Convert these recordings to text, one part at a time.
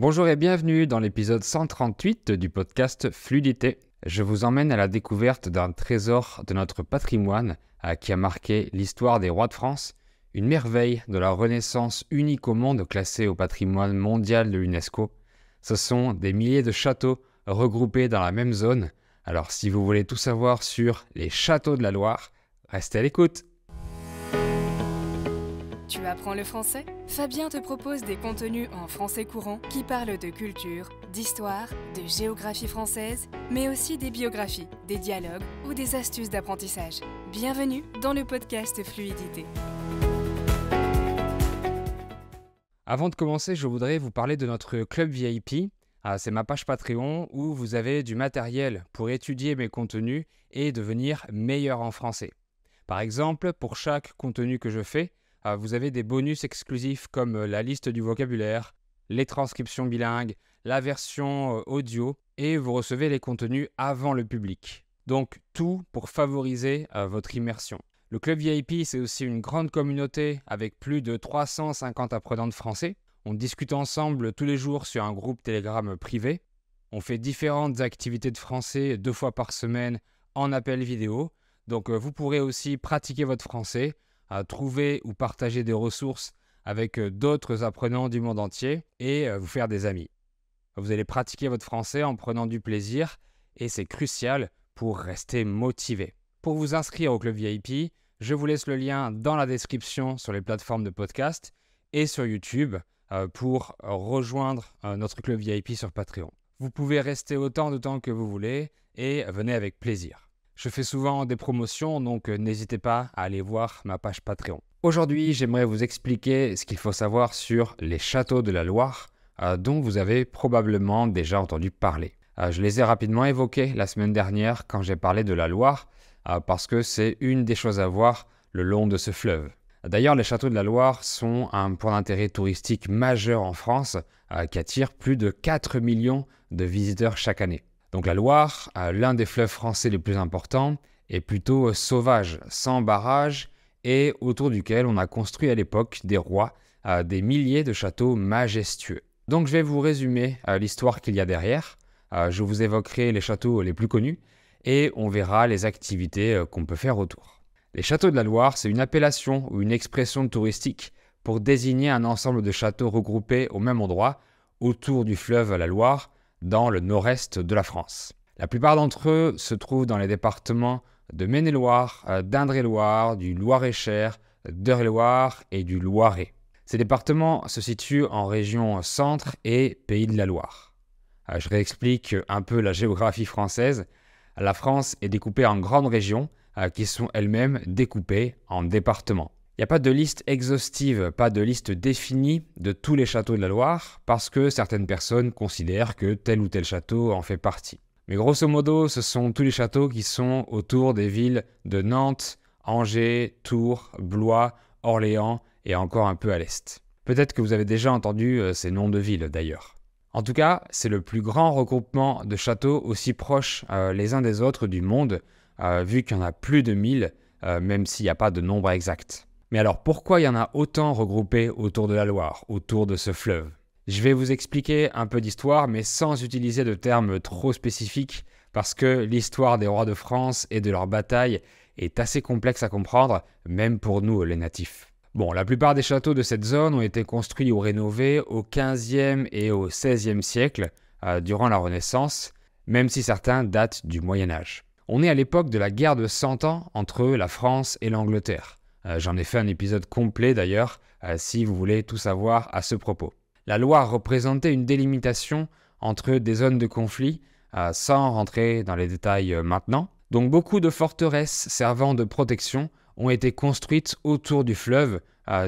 Bonjour et bienvenue dans l'épisode 138 du podcast Fluidité. Je vous emmène à la découverte d'un trésor de notre patrimoine qui a marqué l'histoire des rois de France, une merveille de la Renaissance unique au monde classée au patrimoine mondial de l'UNESCO. Ce sont des milliers de châteaux regroupés dans la même zone. Alors si vous voulez tout savoir sur les châteaux de la Loire, restez à l'écoute. Tu apprends le français ? Fabien te propose des contenus en français courant qui parlent de culture, d'histoire, de géographie française, mais aussi des biographies, des dialogues ou des astuces d'apprentissage. Bienvenue dans le podcast Fluidité. Avant de commencer, je voudrais vous parler de notre club VIP. C'est ma page Patreon où vous avez du matériel pour étudier mes contenus et devenir meilleur en français. Par exemple, pour chaque contenu que je fais, vous avez des bonus exclusifs comme la liste du vocabulaire, les transcriptions bilingues, la version audio et vous recevez les contenus avant le public. Donc tout pour favoriser votre immersion. Le club VIP, c'est aussi une grande communauté avec plus de 350 apprenants de français. On discute ensemble tous les jours sur un groupe Telegram privé. On fait différentes activités de français 2 fois par semaine en appel vidéo. Donc vous pourrez aussi pratiquer votre français, trouver ou partager des ressources avec d'autres apprenants du monde entier et vous faire des amis. Vous allez pratiquer votre français en prenant du plaisir et c'est crucial pour rester motivé. Pour vous inscrire au club VIP, je vous laisse le lien dans la description sur les plateformes de podcast et sur YouTube pour rejoindre notre club VIP sur Patreon. Vous pouvez rester autant de temps que vous voulez et venez avec plaisir. Je fais souvent des promotions, donc n'hésitez pas à aller voir ma page Patreon. Aujourd'hui, j'aimerais vous expliquer ce qu'il faut savoir sur les châteaux de la Loire, dont vous avez probablement déjà entendu parler. Je les ai rapidement évoqués la semaine dernière quand j'ai parlé de la Loire, parce que c'est une des choses à voir le long de ce fleuve. D'ailleurs, les châteaux de la Loire sont un point d'intérêt touristique majeur en France, qui attire plus de 4 millions de visiteurs chaque année. Donc la Loire, l'un des fleuves français les plus importants, est plutôt sauvage, sans barrage, et autour duquel on a construit à l'époque des rois, des milliers de châteaux majestueux. Donc je vais vous résumer l'histoire qu'il y a derrière. Je vous évoquerai les châteaux les plus connus, et on verra les activités qu'on peut faire autour. Les châteaux de la Loire, c'est une appellation ou une expression touristique pour désigner un ensemble de châteaux regroupés au même endroit, autour du fleuve la Loire, dans le nord-est de la France. La plupart d'entre eux se trouvent dans les départements de Maine-et-Loire, d'Indre-et-Loire, du Loir-et-Cher, d'Eure-et-Loire et du Loiret. Ces départements se situent en région centre et Pays de la Loire. Je réexplique un peu la géographie française. La France est découpée en grandes régions qui sont elles-mêmes découpées en départements. Il n'y a pas de liste exhaustive, pas de liste définie de tous les châteaux de la Loire parce que certaines personnes considèrent que tel ou tel château en fait partie. Mais grosso modo, ce sont tous les châteaux qui sont autour des villes de Nantes, Angers, Tours, Blois, Orléans et encore un peu à l'est. Peut-être que vous avez déjà entendu ces noms de villes d'ailleurs. En tout cas, c'est le plus grand regroupement de châteaux aussi proches les uns des autres du monde, vu qu'il y en a plus de 1000, même s'il n'y a pas de nombre exact. Mais alors pourquoi il y en a autant regroupés autour de la Loire, autour de ce fleuve ? Je vais vous expliquer un peu d'histoire, mais sans utiliser de termes trop spécifiques, parce que l'histoire des rois de France et de leurs batailles est assez complexe à comprendre, même pour nous les natifs. Bon, la plupart des châteaux de cette zone ont été construits ou rénovés au XVe et au XVIe siècle, durant la Renaissance, même si certains datent du Moyen-Âge. On est à l'époque de la guerre de 100 ans entre la France et l'Angleterre. J'en ai fait un épisode complet d'ailleurs, si vous voulez tout savoir à ce propos. La Loire représentait une délimitation entre des zones de conflit, sans rentrer dans les détails maintenant. Donc beaucoup de forteresses servant de protection ont été construites autour du fleuve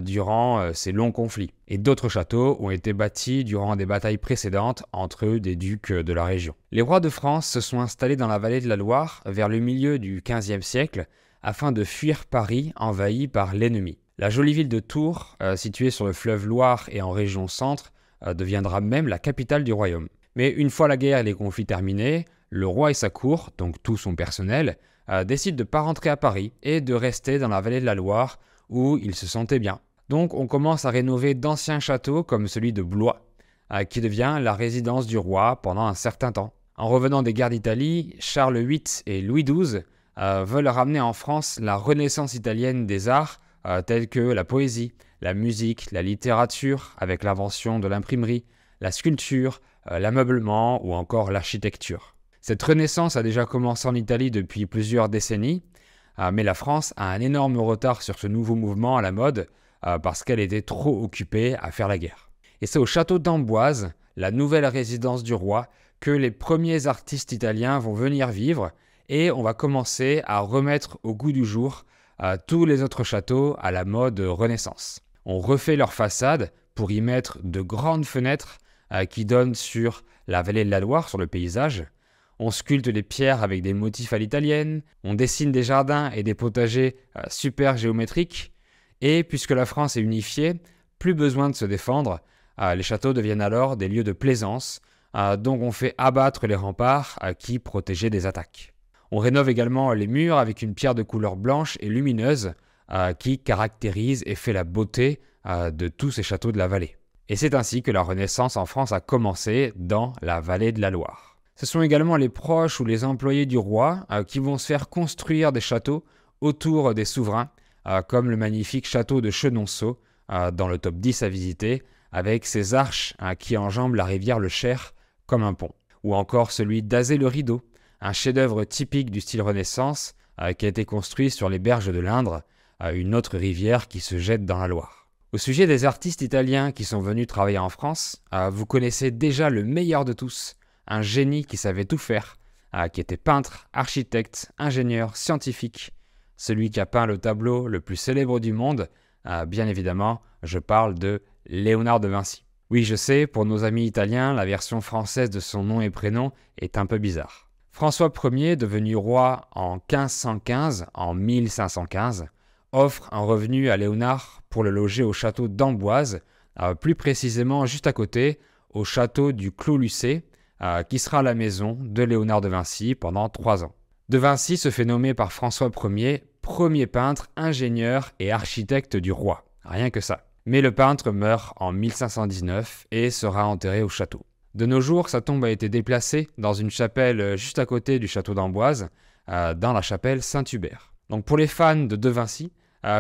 durant ces longs conflits. Et d'autres châteaux ont été bâtis durant des batailles précédentes entre des ducs de la région. Les rois de France se sont installés dans la vallée de la Loire vers le milieu du XVe siècle, afin de fuir Paris envahi par l'ennemi. La jolie ville de Tours, située sur le fleuve Loire et en région centre, deviendra même la capitale du royaume. Mais une fois la guerre et les conflits terminés, le roi et sa cour, donc tout son personnel, décident de ne pas rentrer à Paris et de rester dans la vallée de la Loire où ils se sentaient bien. Donc on commence à rénover d'anciens châteaux comme celui de Blois, qui devient la résidence du roi pendant un certain temps. En revenant des guerres d'Italie, Charles VIII et Louis XII veulent ramener en France la renaissance italienne des arts tels que la poésie, la musique, la littérature avec l'invention de l'imprimerie, la sculpture, l'ameublement ou encore l'architecture. Cette renaissance a déjà commencé en Italie depuis plusieurs décennies, mais la France a un énorme retard sur ce nouveau mouvement à la mode parce qu'elle était trop occupée à faire la guerre. Et c'est au château d'Amboise, la nouvelle résidence du roi, que les premiers artistes italiens vont venir vivre et on va commencer à remettre au goût du jour tous les autres châteaux à la mode Renaissance. On refait leur façade pour y mettre de grandes fenêtres qui donnent sur la vallée de la Loire, sur le paysage. On sculpte les pierres avec des motifs à l'italienne, on dessine des jardins et des potagers super géométriques. Et puisque la France est unifiée, plus besoin de se défendre, les châteaux deviennent alors des lieux de plaisance, donc on fait abattre les remparts qui protégeaient des attaques. On rénove également les murs avec une pierre de couleur blanche et lumineuse qui caractérise et fait la beauté de tous ces châteaux de la vallée. Et c'est ainsi que la Renaissance en France a commencé dans la vallée de la Loire. Ce sont également les proches ou les employés du roi qui vont se faire construire des châteaux autour des souverains, comme le magnifique château de Chenonceau, dans le top 10 à visiter, avec ses arches qui enjambent la rivière le Cher comme un pont. Ou encore celui d'Azay-le-Rideau, un chef-d'œuvre typique du style Renaissance qui a été construit sur les berges de l'Indre, une autre rivière qui se jette dans la Loire. Au sujet des artistes italiens qui sont venus travailler en France, vous connaissez déjà le meilleur de tous, un génie qui savait tout faire, qui était peintre, architecte, ingénieur, scientifique, celui qui a peint le tableau le plus célèbre du monde, bien évidemment, je parle de Léonard de Vinci. Oui, je sais, pour nos amis italiens, la version française de son nom et prénom est un peu bizarre. François Ier, devenu roi en 1515, en 1515, offre un revenu à Léonard pour le loger au château d'Amboise, plus précisément juste à côté, au château du Clos-Lucé, qui sera la maison de Léonard de Vinci pendant 3 ans. De Vinci se fait nommer par François Ier premier peintre, ingénieur et architecte du roi. Rien que ça. Mais le peintre meurt en 1519 et sera enterré au château. De nos jours, sa tombe a été déplacée dans une chapelle juste à côté du château d'Amboise, dans la chapelle Saint-Hubert. Donc pour les fans de Vinci,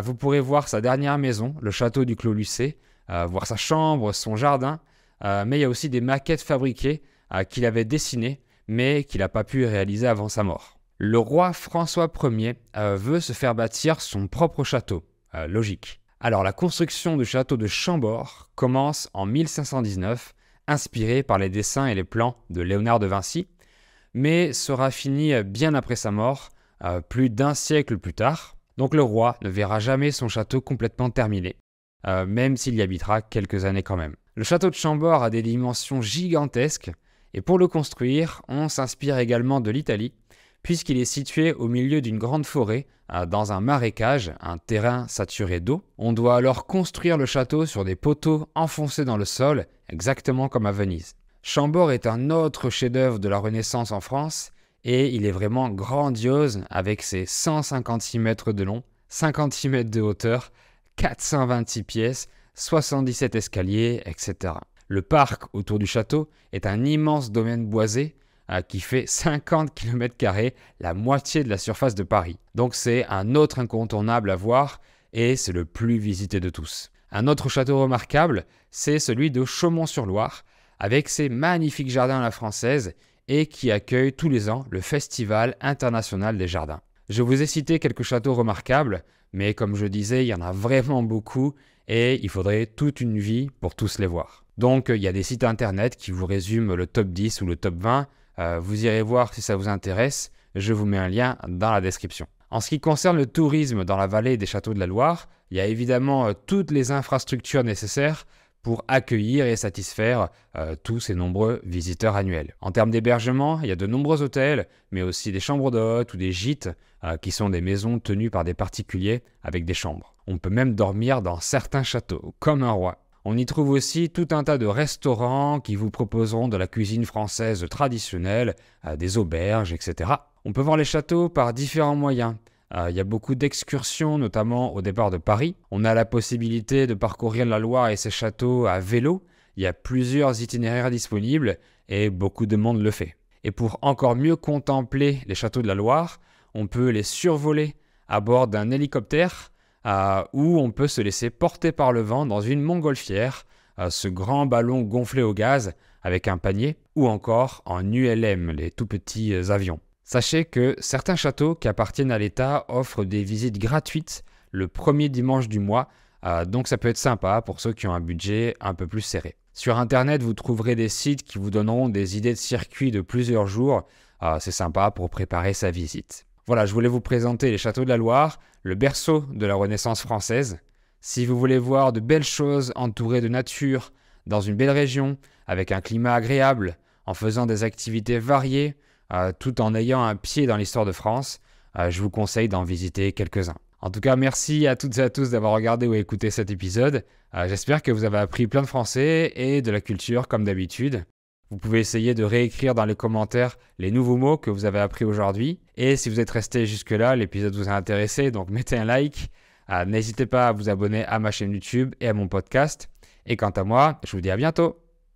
vous pourrez voir sa dernière maison, le château du Clos-Lucé, voir sa chambre, son jardin, mais il y a aussi des maquettes fabriquées qu'il avait dessinées, mais qu'il n'a pas pu réaliser avant sa mort. Le roi François Ier veut se faire bâtir son propre château. Logique. Alors la construction du château de Chambord commence en 1519, inspiré par les dessins et les plans de Léonard de Vinci, mais sera fini bien après sa mort, plus d'1 siècle plus tard. Donc le roi ne verra jamais son château complètement terminé, même s'il y habitera quelques années quand même. Le château de Chambord a des dimensions gigantesques, et pour le construire, on s'inspire également de l'Italie, puisqu'il est situé au milieu d'une grande forêt, dans un marécage, un terrain saturé d'eau. On doit alors construire le château sur des poteaux enfoncés dans le sol, exactement comme à Venise. Chambord est un autre chef-d'œuvre de la Renaissance en France, et il est vraiment grandiose avec ses 156 mètres de long, 56 mètres de hauteur, 426 pièces, 77 escaliers, etc. Le parc autour du château est un immense domaine boisé qui fait 50 km², la moitié de la surface de Paris. Donc c'est un autre incontournable à voir et c'est le plus visité de tous. Un autre château remarquable, c'est celui de Chaumont-sur-Loire, avec ses magnifiques jardins à la française et qui accueille tous les ans le Festival international des jardins. Je vous ai cité quelques châteaux remarquables, mais comme je disais, il y en a vraiment beaucoup et il faudrait toute une vie pour tous les voir. Donc il y a des sites internet qui vous résument le top 10 ou le top 20, vous irez voir si ça vous intéresse, je vous mets un lien dans la description. En ce qui concerne le tourisme dans la vallée des châteaux de la Loire, il y a évidemment toutes les infrastructures nécessaires pour accueillir et satisfaire tous ces nombreux visiteurs annuels. En termes d'hébergement, il y a de nombreux hôtels, mais aussi des chambres d'hôtes ou des gîtes qui sont des maisons tenues par des particuliers avec des chambres. On peut même dormir dans certains châteaux, comme un roi. On y trouve aussi tout un tas de restaurants qui vous proposeront de la cuisine française traditionnelle, des auberges, etc. On peut voir les châteaux par différents moyens. Il y a beaucoup d'excursions, notamment au départ de Paris. On a la possibilité de parcourir la Loire et ses châteaux à vélo. il y a plusieurs itinéraires disponibles et beaucoup de monde le fait. Et pour encore mieux contempler les châteaux de la Loire, on peut les survoler à bord d'un hélicoptère ou on peut se laisser porter par le vent dans une montgolfière, ce grand ballon gonflé au gaz avec un panier, ou encore en ULM, les tout petits avions. Sachez que certains châteaux qui appartiennent à l'État offrent des visites gratuites le premier dimanche du mois, donc ça peut être sympa pour ceux qui ont un budget un peu plus serré. Sur Internet, vous trouverez des sites qui vous donneront des idées de circuits de plusieurs jours. C'est sympa pour préparer sa visite. Voilà, je voulais vous présenter les châteaux de la Loire, le berceau de la Renaissance française. Si vous voulez voir de belles choses entourées de nature, dans une belle région, avec un climat agréable, en faisant des activités variées, tout en ayant un pied dans l'histoire de France, je vous conseille d'en visiter quelques-uns. En tout cas, merci à toutes et à tous d'avoir regardé ou écouté cet épisode. J'espère que vous avez appris plein de français et de la culture comme d'habitude. Vous pouvez essayer de réécrire dans les commentaires les nouveaux mots que vous avez appris aujourd'hui. Et si vous êtes resté jusque-là, l'épisode vous a intéressé, donc mettez un like. N'hésitez pas à vous abonner à ma chaîne YouTube et à mon podcast. Et quant à moi, je vous dis à bientôt.